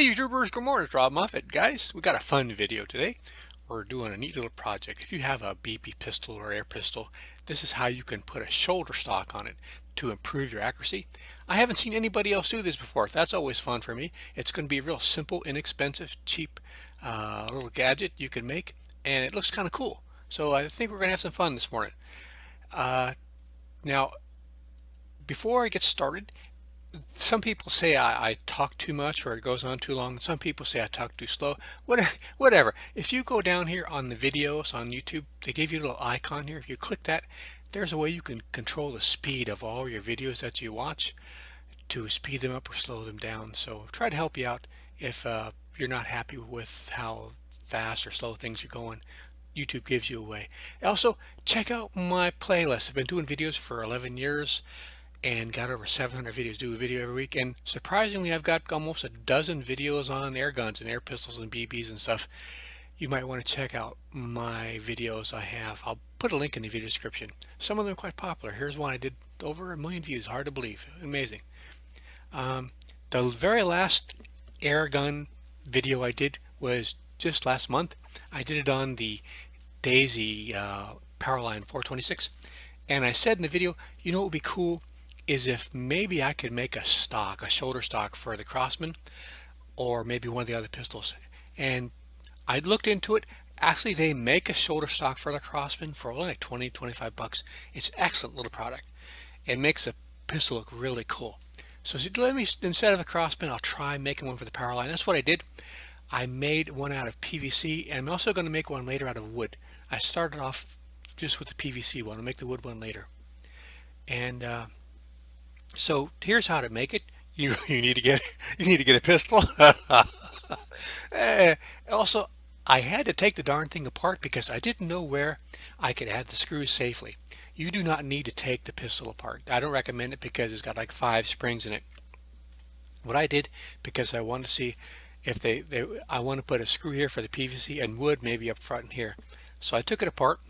Hey YouTubers, good morning, it's Rob Moffett. Guys, we got a fun video today. We're doing a neat little project. If you have a BB pistol or air pistol, this is how you can put a shoulder stock on it to improve your accuracy. I haven't seen anybody else do this before. That's always fun for me. It's going to be a real simple, inexpensive, cheap little gadget you can make, and it looks kind of cool. So I think we're going to have some fun this morning. Now, before I get started, some people say I talk too much or it goes on too long. Some people say I talk too slow. Whatever. If you go down here on the videos on YouTube, they give you a little icon here. If you click that, there's a way you can control the speed of all your videos that you watch to speed them up or slow them down. So try to help you out if you're not happy with how fast or slow things are going. YouTube gives you a way. Also, check out my playlist. I've been doing videos for 11 years. And got over 700 videos, do a video every week, and surprisingly I've got almost a dozen videos on air guns and air pistols and BBs and stuff. You might want to check out my videos I have. I'll put a link in the video description. Some of them are quite popular. Here's one I did over 1 million views. Hard to believe. Amazing. The very last air gun video I did was just last month. I did it on the Daisy Powerline 426, and I said in the video, you know what would be cool is if maybe I could make a stock, a shoulder stock for the Crosman, or maybe one of the other pistols. And I looked into it. Actually, they make a shoulder stock for the Crosman for only like 20-25 bucks. It's an excellent little product. It makes the pistol look really cool. So let me, instead of a Crosman, I'll try making one for the Powerline. That's what I did. I made one out of PVC, and I'm also going to make one later out of wood. I started off just with the PVC one. I'll make the wood one later. And so here's how to make it. You need to get a pistol. Also, I had to take the darn thing apart because I didn't know where I could add the screws safely. You do not need to take the pistol apart. I don't recommend it because it's got like 5 springs in it. What I did, because I wanted to see if I want to put a screw here for the PVC and wood maybe up front here. So I took it apart,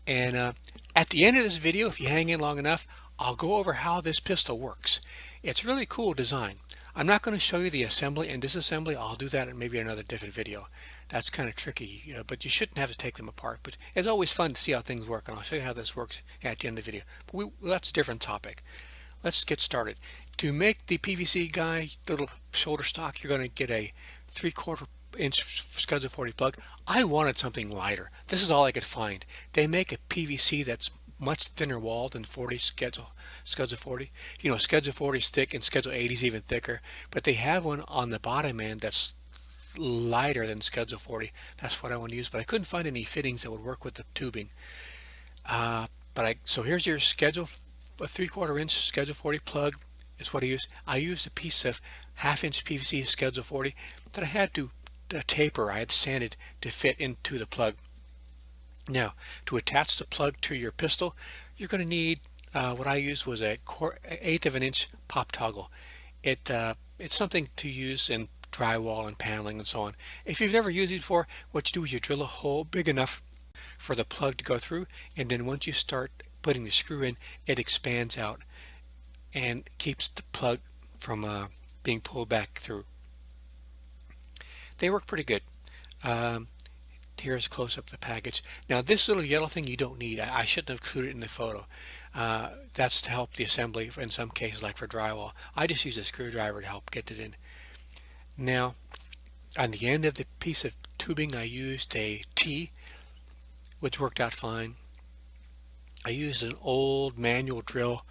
and at the end of this video, if you hang in long enough, I'll go over how this pistol works. It's really cool design. I'm not going to show you the assembly and disassembly. I'll do that in maybe another different video. That's kind of tricky, but you shouldn't have to take them apart. But it's always fun to see how things work, and I'll show you how this works at the end of the video. But that's a different topic. Let's get started. To make the PVC guy little shoulder stock, you're going to get a 3/4 inch Schedule 40 plug. I wanted something lighter. This is all I could find. They make a PVC that's much thinner wall than Schedule 40. You know, Schedule 40 is thick and Schedule 80 is even thicker, but they have one on the bottom end that's lighter than Schedule 40. That's what I want to use, but I couldn't find any fittings that would work with the tubing. So here's your schedule, a 3/4 inch Schedule 40 plug is what I use. I used a piece of 1/2 inch PVC Schedule 40 that I had to taper. I had sanded to fit into the plug. Now, to attach the plug to your pistol, you're going to need what I used was a 1/8 of an inch pop toggle. It's something to use in drywall and paneling and so on. If you've never used it before, what you do is you drill a hole big enough for the plug to go through, and then once you start putting the screw in, it expands out and keeps the plug from being pulled back through. They work pretty good. Here's a close-up of the package. Now this little yellow thing you don't need. I shouldn't have included it in the photo. That's to help the assembly in some cases, like for drywall. I just use a screwdriver to help get it in. Now on the end of the piece of tubing I used a T, which worked out fine. I used an old manual drill.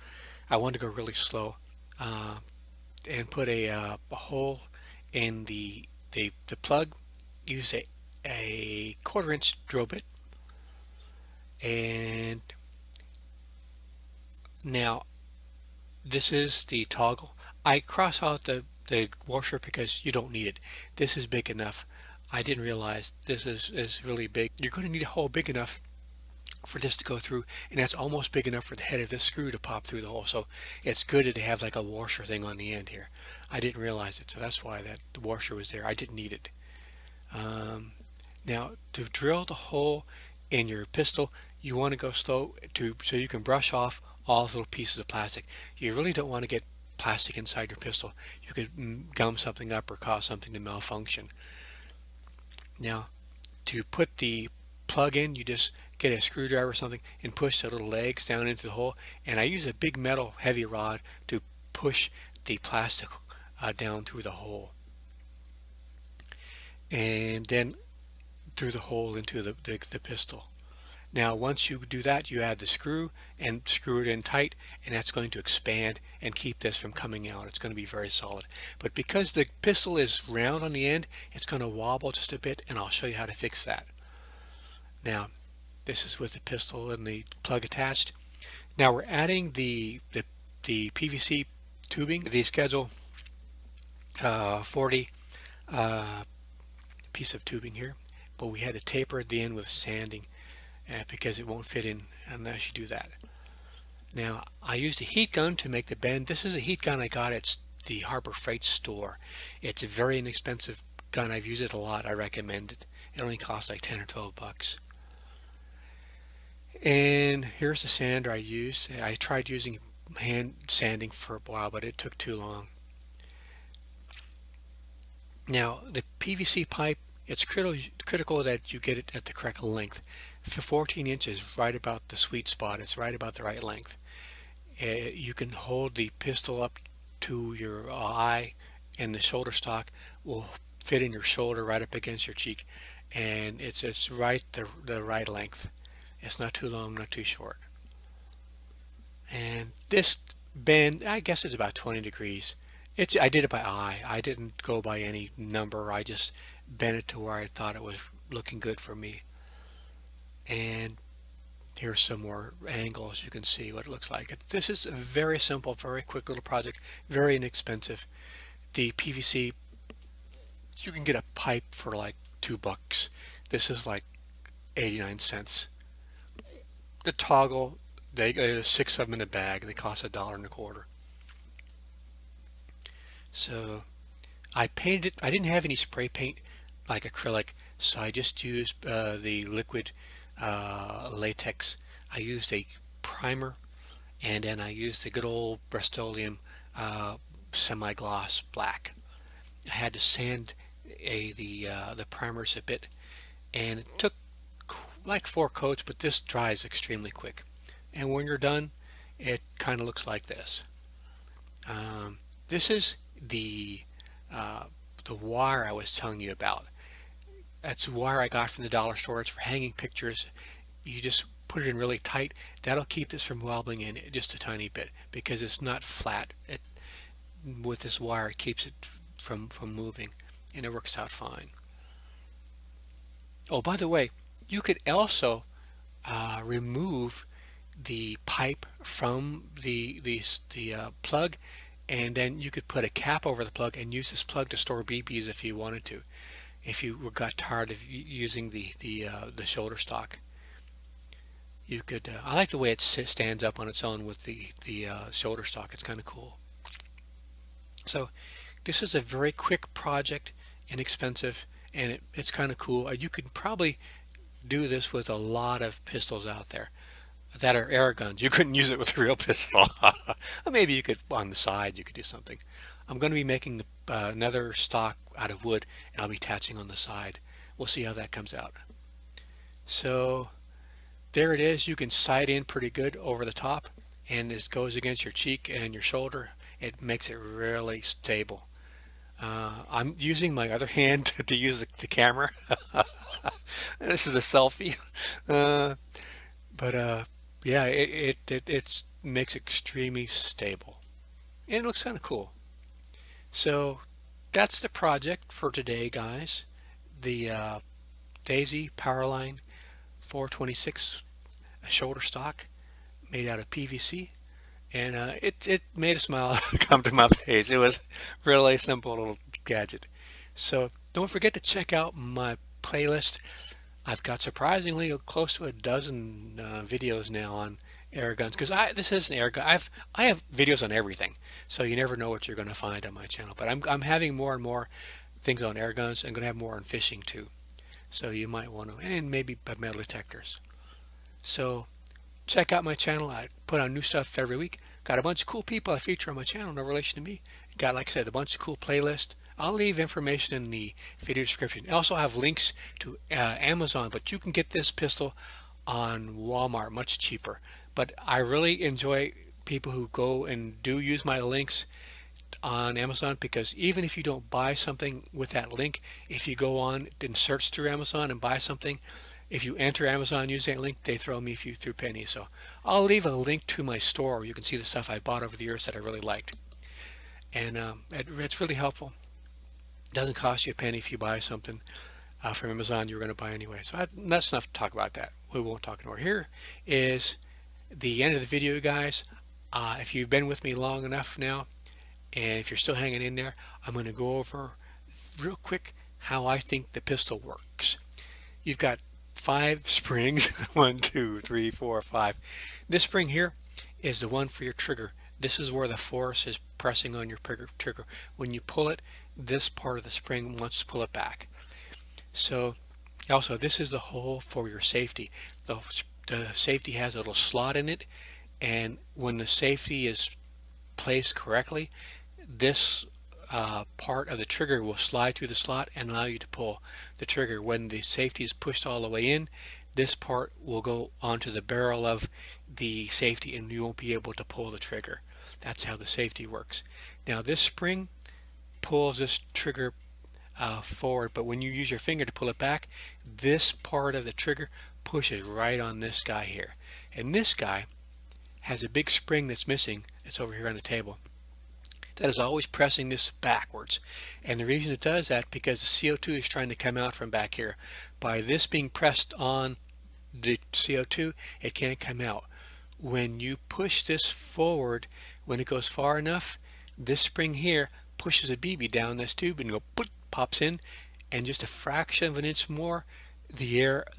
I wanted to go really slow, and put a hole in the plug. Use a 1/4 inch drill bit, and now this is the toggle. I cross out the washer because you don't need it. This is big enough. I didn't realize this is really big. You're going to need a hole big enough for this to go through, and that's almost big enough for the head of this screw to pop through the hole. So it's good to have like a washer thing on the end here. I didn't realize it, so that's why the washer was there. I didn't need it. Now to drill the hole in your pistol, you want to go slow so you can brush off all those little pieces of plastic. You really don't want to get plastic inside your pistol, you could gum something up or cause something to malfunction. Now, to put the plug in, you just get a screwdriver or something and push the little legs down into the hole, and I use a big metal heavy rod to push the plastic down through the hole, and then through the hole into the pistol. Now once you do that, you add the screw and screw it in tight, and that's going to expand and keep this from coming out. It's going to be very solid. But because the pistol is round on the end, it's going to wobble just a bit, and I'll show you how to fix that. Now this is with the pistol and the plug attached. Now we're adding the PVC tubing, the Schedule 40 piece of tubing here, but we had to taper at the end with sanding because it won't fit in unless you do that. Now I used a heat gun to make the bend. This is a heat gun I got at the Harbor Freight store. It's a very inexpensive gun. I've used it a lot. I recommend it. It only costs like 10 or 12 bucks. And here's the sander I used. I tried using hand sanding for a while, but it took too long. Now the PVC pipe, it's critical that you get it at the correct length. For 14 inches, right about the sweet spot. It's right about the right length. You can hold the pistol up to your eye, and the shoulder stock will fit in your shoulder right up against your cheek, and it's right the right length. It's not too long, not too short. And this bend, I guess it's about 20 degrees. I did it by eye. I didn't go by any number. I just bent it to where I thought it was looking good for me. And here's some more angles. You can see what it looks like. This is a very simple, very quick little project, very inexpensive. The PVC, you can get a pipe for like $2. This is like 89 cents. The toggle, there's 6 of them in a bag. They cost $1.25. So I painted it. I didn't have any spray paint like acrylic, so I just used the liquid latex. I used a primer, and then I used the good old Rust-Oleum semi-gloss black. I had to sand the primers a bit, and it took like 4 coats, but this dries extremely quick. And when you're done, it kind of looks like this. This is the wire I was telling you about. That's a wire I got from the dollar store. It's for hanging pictures. You just put it in really tight. That'll keep this from wobbling in just a tiny bit because it's not flat. With this wire, it keeps it from moving, and it works out fine. Oh, by the way, you could also remove the pipe from the plug, and then you could put a cap over the plug and use this plug to store BBs if you wanted to. If you got tired of using the shoulder stock, you could. I like the way it stands up on its own with the shoulder stock. It's kind of cool. So this is a very quick project, inexpensive, and it's kind of cool. You could probably do this with a lot of pistols out there that are air guns. You couldn't use it with a real pistol. Or maybe you could on the side. You could do something. I'm going to be making another stock out of wood, and I'll be attaching on the side. We'll see how that comes out. So there it is. You can sight in pretty good over the top, and this goes against your cheek and your shoulder. It makes it really stable. I'm using my other hand to use the camera. This is a selfie. But yeah, it makes it extremely stable, and it looks kind of cool. So that's the project for today, guys. The Daisy Powerline 426 shoulder stock made out of PVC, and it made a smile come to my face. It was really simple little gadget. So don't forget to check out my playlist. I've got surprisingly close to a dozen videos now on air guns, because this is an air gun. I have videos on everything, so you never know what you're going to find on my channel. But I'm having more and more things on air guns. I'm going to have more on fishing too, so you might want to, and maybe metal detectors. So check out my channel. I put on new stuff every week. Got a bunch of cool people I feature on my channel, no relation to me. Got, like I said, a bunch of cool playlists. I'll leave information in the video description. I also have links to Amazon, but you can get this pistol on Walmart much cheaper. But I really enjoy people who go and do use my links on Amazon, because even if you don't buy something with that link, if you go on and search through Amazon and buy something, if you enter Amazon using that link, they throw me a few through pennies. So I'll leave a link to my store where you can see the stuff I bought over the years that I really liked. And it's really helpful. It doesn't cost you a penny if you buy something from Amazon you're going to buy anyway. So that's enough to talk about that. We won't talk anymore. Here is the end of the video, guys. If you've been with me long enough now, and if you're still hanging in there, I'm going to go over real quick how I think the pistol works. You've got 5 springs. 1, 2, 3, 4, 5. This spring here is the one for your trigger. This is where the force is pressing on your trigger. When you pull it, this part of the spring wants to pull it back. So also, this is the hole for your safety. The safety has a little slot in it, and when the safety is placed correctly, this part of the trigger will slide through the slot and allow you to pull the trigger. When the safety is pushed all the way in, this part will go onto the barrel of the safety and you won't be able to pull the trigger. That's how the safety works. Now this spring pulls this trigger forward, but when you use your finger to pull it back, this part of the trigger pushes right on this guy here. And this guy has a big spring that's missing. It's over here on the table. That is always pressing this backwards. And the reason it does that, because the CO2 is trying to come out from back here. By this being pressed on the CO2, it can't come out. When you push this forward, when it goes far enough, this spring here pushes a BB down this tube and pops in, and just a fraction of an inch more, the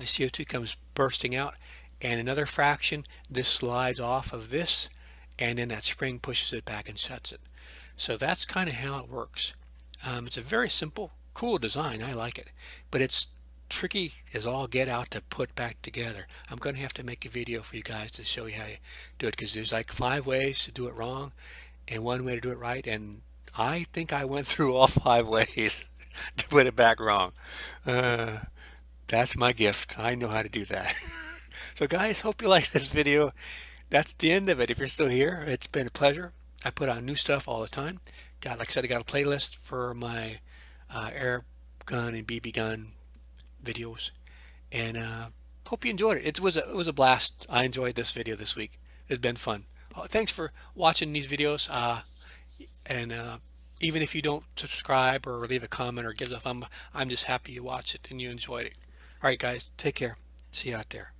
CO2 comes bursting out, and another fraction, this slides off of this, and then that spring pushes it back and shuts it. So that's kind of how it works. It's a very simple, cool design. I like it, but it's tricky as all get out to put back together. I'm going to have to make a video for you guys to show you how you do it, because there's like 5 ways to do it wrong and 1 way to do it right, and I think I went through all 5 ways to put it back wrong. That's my gift. I know how to do that. So guys, hope you like this video. That's the end of it. If you're still here, it's been a pleasure. I put out new stuff all the time. Like I said, I got a playlist for my air gun and BB gun videos, and hope you enjoyed it. It was a blast. I enjoyed this video this week. It's been fun. Thanks for watching these videos, and even if you don't subscribe or leave a comment or give a thumb, I'm just happy you watched it and you enjoyed it. All right, guys, take care. See you out there.